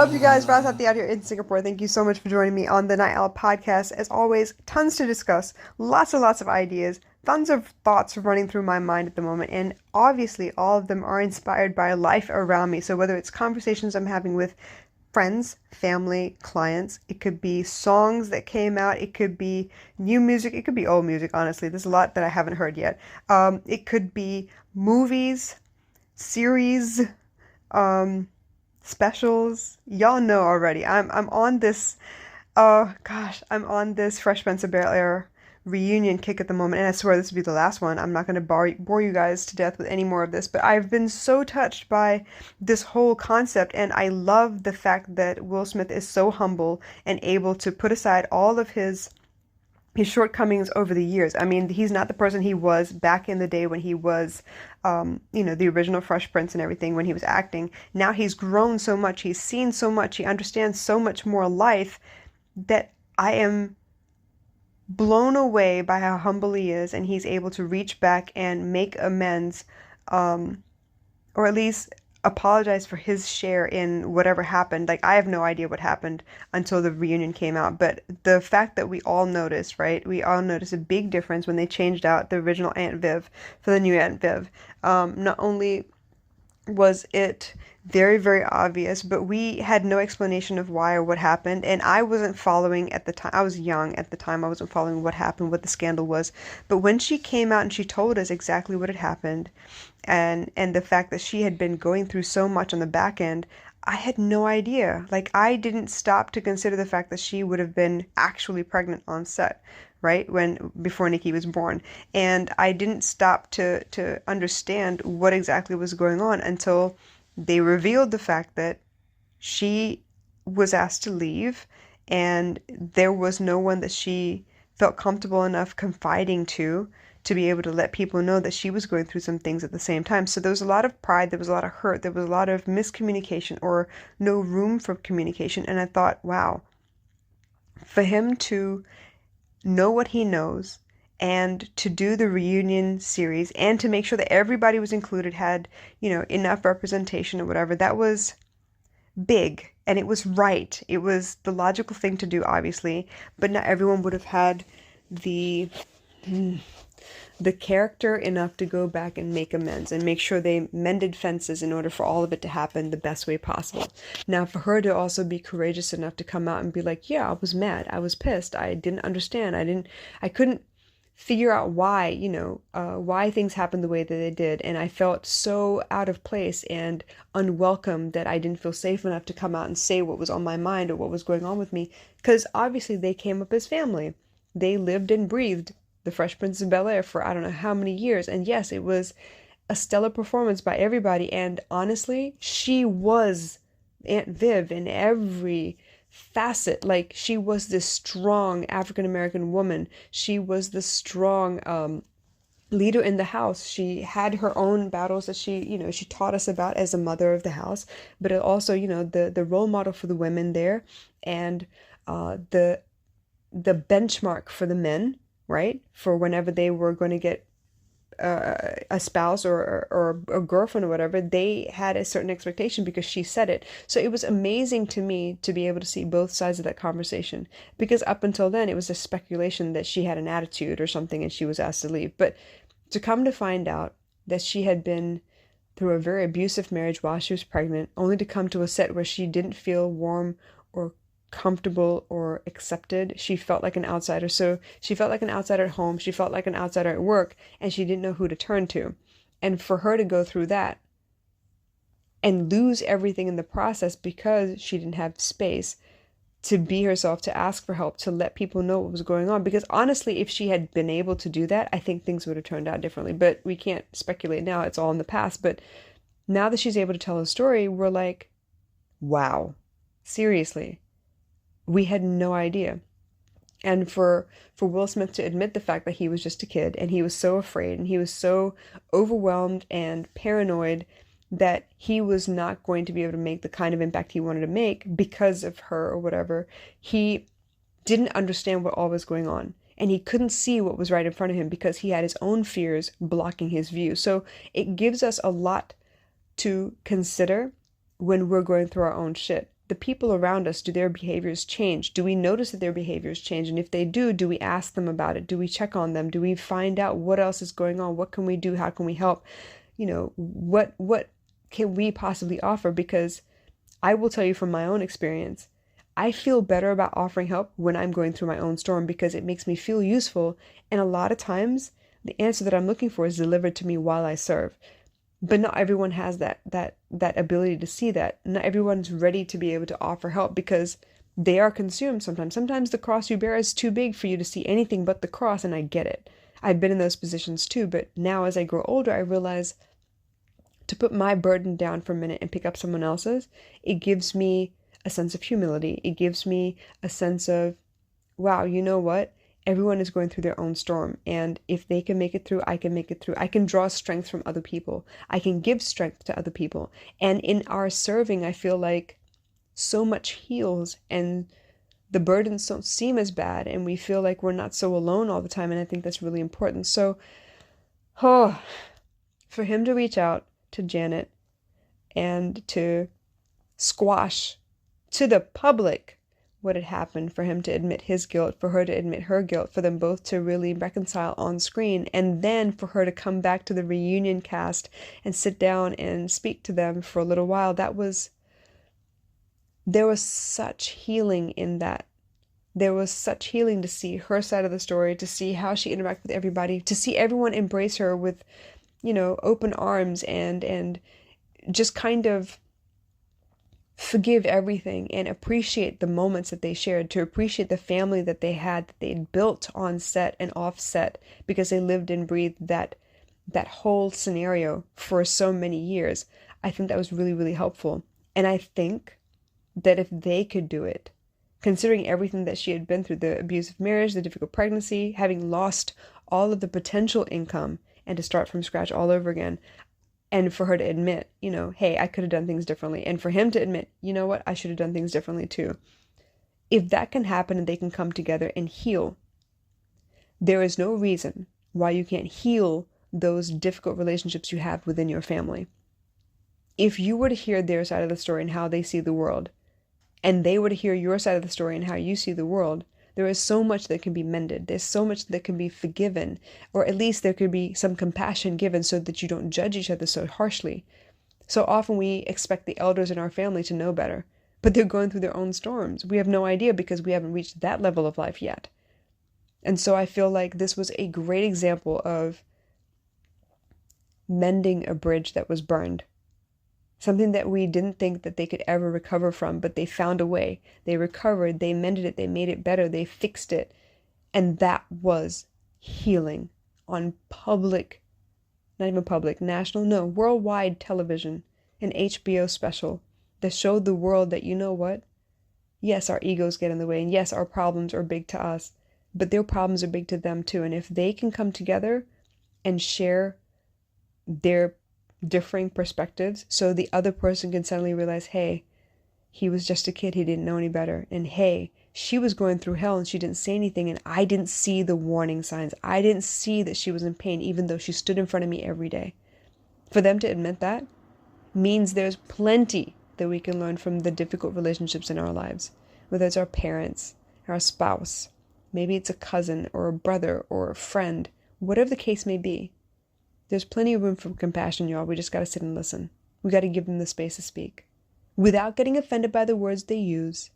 up, you guys? Ross out here in Singapore. Thank you so much for joining me on the Night Owl podcast. As always, tons to discuss, lots and lots of ideas, tons of thoughts running through my mind at the moment, and obviously all of them are inspired by life around me. So whether it's conversations I'm having with friends, family, clients, it could be songs that came out, it could be new music, it could be old music, honestly. There's a lot that I haven't heard yet. It could be movies, series, um, specials. Y'all know already. I'm on this I'm on this Fresh Prince of Bel-Air reunion kick at the moment, and I swear this will be the last one. I'm not going to bore you guys to death with any more of this, but I've been so touched by this whole concept, and I love the fact that Will Smith is so humble and able to put aside all of his shortcomings over the years. I mean, he's not the person he was back in the day when he was, the original Fresh Prince and everything, when he was acting. Now he's grown so much, he's seen so much, he understands so much more life that I am blown away by how humble he is, and he's able to reach back and make amends, or at least apologize for his share in whatever happened. Like, I have no idea what happened until the reunion came out, but the fact that we all noticed, right? We all noticed a big difference when they changed out the original Aunt Viv for the new Aunt Viv. Not only was it very, very obvious, but we had no explanation of why or what happened. And I wasn't following at the time. I was young at the time. I wasn't following what happened, what the scandal was. But when she came out and she told us exactly what had happened, and the fact that she had been going through so much on the back end, I had no idea. Like, I didn't stop to consider the fact that she would have been actually pregnant on set, right? Before Nikki was born. And I didn't stop to understand what exactly was going on until they revealed the fact that she was asked to leave, and there was no one that she felt comfortable enough confiding to be able to let people know that she was going through some things at the same time. So there was a lot of pride, there was a lot of hurt, there was a lot of miscommunication or no room for communication. And I thought, wow, for him to know what he knows and to do the reunion series and to make sure that everybody was included, had, enough representation or whatever, that was big, and it was right. It was the logical thing to do, obviously, but not everyone would have had the character enough to go back and make amends and make sure they mended fences in order for all of it to happen the best way possible. Now, for her to also be courageous enough to come out and be like, yeah, I was mad, I was pissed, I didn't understand, I couldn't figure out why, why things happened the way that they did, and I felt so out of place and unwelcome that I didn't feel safe enough to come out and say what was on my mind or what was going on with me, because obviously they came up as family. They lived and breathed the Fresh Prince of Bel-Air for I don't know how many years, and yes, it was a stellar performance by everybody, and honestly, she was Aunt Viv in every facet. Like, she was this strong African American woman. She was the strong leader in the house. She had her own battles that she taught us about as a mother of the house, but also, the role model for the women there, and the benchmark for the men, right? For whenever they were going to get a spouse or a girlfriend or whatever, they had a certain expectation because she said it. So it was amazing to me to be able to see both sides of that conversation, because up until then it was a speculation that she had an attitude or something and she was asked to leave. But to come to find out that she had been through a very abusive marriage while she was pregnant, only to come to a set where she didn't feel warm or comfortable or accepted. She felt like an outsider. So she felt like an outsider at home, she felt like an outsider at work, and she didn't know who to turn to. And for her to go through that and lose everything in the process because she didn't have space to be herself, to ask for help, to let people know what was going on. Because honestly, if she had been able to do that, I think things would have turned out differently. But we can't speculate now, it's all in the past. But now that she's able to tell a story, we're like, wow, seriously, we had no idea. And for Will Smith to admit the fact that he was just a kid and he was so afraid and he was so overwhelmed and paranoid that he was not going to be able to make the kind of impact he wanted to make because of her or whatever, he didn't understand what all was going on. And he couldn't see what was right in front of him because he had his own fears blocking his view. So it gives us a lot to consider when we're going through our own shit. the people around us, do their behaviors change? Do we notice that their behaviors change? And if they do we ask them about it? Do we check on them? Do we find out what else is going on? What can we do? How can we help? What can we possibly offer? Because I will tell you from my own experience, I feel better about offering help when I'm going through my own storm because it makes me feel useful. And a lot of times the answer that I'm looking for is delivered to me while I serve. But not everyone has that ability to see that. Not everyone's ready to be able to offer help because they are consumed sometimes. Sometimes the cross you bear is too big for you to see anything but the cross, and I get it. I've been in those positions too, but now as I grow older, I realize to put my burden down for a minute and pick up someone else's, it gives me a sense of humility. It gives me a sense of, wow, you know what? Everyone is going through their own storm. And if they can make it through, I can make it through. I can draw strength from other people. I can give strength to other people. And in our serving, I feel like so much heals and the burdens don't seem as bad. And we feel like we're not so alone all the time. And I think that's really important. So, for him to reach out to Janet and to squash to the public what had happened, for him to admit his guilt, for her to admit her guilt, for them both to really reconcile on screen, and then for her to come back to the reunion cast and sit down and speak to them for a little while, there was such healing in that. There was such healing to see her side of the story, to see how she interacted with everybody, to see everyone embrace her with, open arms and just kind of forgive everything and appreciate the moments that they shared, to appreciate the family that they had, that they'd built on set and off set because they lived and breathed that whole scenario for so many years. I think that was really, really helpful. And I think that if they could do it, considering everything that she had been through, the abusive marriage, the difficult pregnancy, having lost all of the potential income and to start from scratch all over again, and for her to admit, hey, I could have done things differently. And for him to admit, you know what, I should have done things differently too. If that can happen and they can come together and heal, there is no reason why you can't heal those difficult relationships you have within your family. If you were to hear their side of the story and how they see the world, and they were to hear your side of the story and how you see the world, there is so much that can be mended. There's so much that can be forgiven, or at least there could be some compassion given so that you don't judge each other so harshly. So often we expect the elders in our family to know better, but they're going through their own storms. We have no idea because we haven't reached that level of life yet. And so I feel like this was a great example of mending a bridge that was burned. Something that we didn't think that they could ever recover from, but they found a way. They recovered, they mended it, they made it better, they fixed it. And that was healing on worldwide television, an HBO special that showed the world that, you know what? Yes, our egos get in the way, and yes, our problems are big to us, but their problems are big to them too. And if they can come together and share their differing perspectives so the other person can suddenly realize, hey, he was just a kid, he didn't know any better, and hey, she was going through hell and she didn't say anything, and I didn't see the warning signs. I didn't see that she was in pain even though she stood in front of me every day. For them to admit that means there's plenty that we can learn from the difficult relationships in our lives, whether it's our parents, our spouse, maybe it's a cousin or a brother or a friend, whatever the case may be. There's plenty of room for compassion, y'all. We just got to sit and listen. We got to give them the space to speak. Without getting offended by the words they use,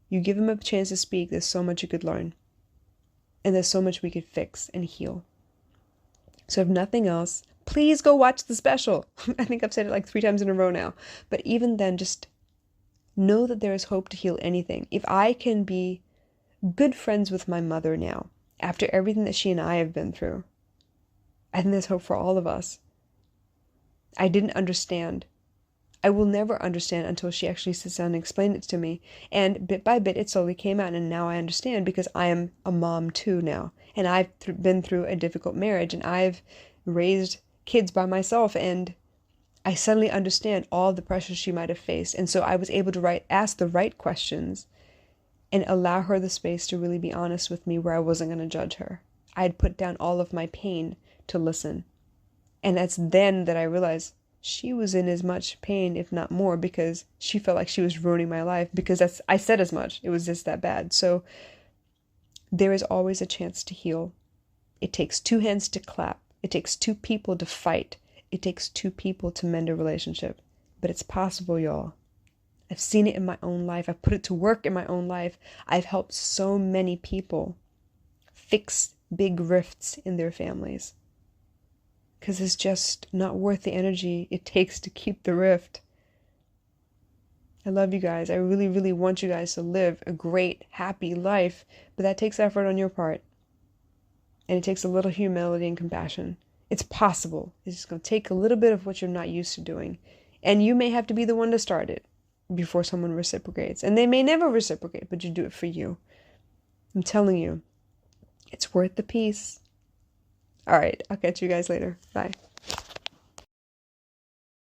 you give them a chance to speak, there's so much you could learn. And there's so much we could fix and heal. So if nothing else, please go watch the special. I think I've said it like 3 times in a row now. But even then, just know that there is hope to heal anything. If I can be good friends with my mother now, after everything that she and I have been through, I think there's hope for all of us. I didn't understand. I will never understand until she actually sits down and explains it to me. And bit by bit, it slowly came out, and now I understand because I am a mom too now. And I've been through a difficult marriage, and I've raised kids by myself, and I suddenly understand all the pressures she might have faced. And so I was able to ask the right questions and allow her the space to really be honest with me where I wasn't going to judge her. I had put down all of my pain to listen. And that's then that I realized she was in as much pain, if not more, because she felt like she was ruining my life, because I said as much. It was just that bad. So there is always a chance to heal. It takes two hands to clap. It takes two people to fight. It takes two people to mend a relationship. But it's possible, y'all. I've seen it in my own life. I've put it to work in my own life. I've helped so many people fix big rifts in their families. Because it's just not worth the energy it takes to keep the rift. I love you guys. I really, really want you guys to live a great, happy life. But that takes effort on your part. And it takes a little humility and compassion. It's possible. It's just going to take a little bit of what you're not used to doing. And you may have to be the one to start it before someone reciprocates. And they may never reciprocate, but you do it for you. I'm telling you, it's worth the peace. All right, I'll catch you guys later. Bye.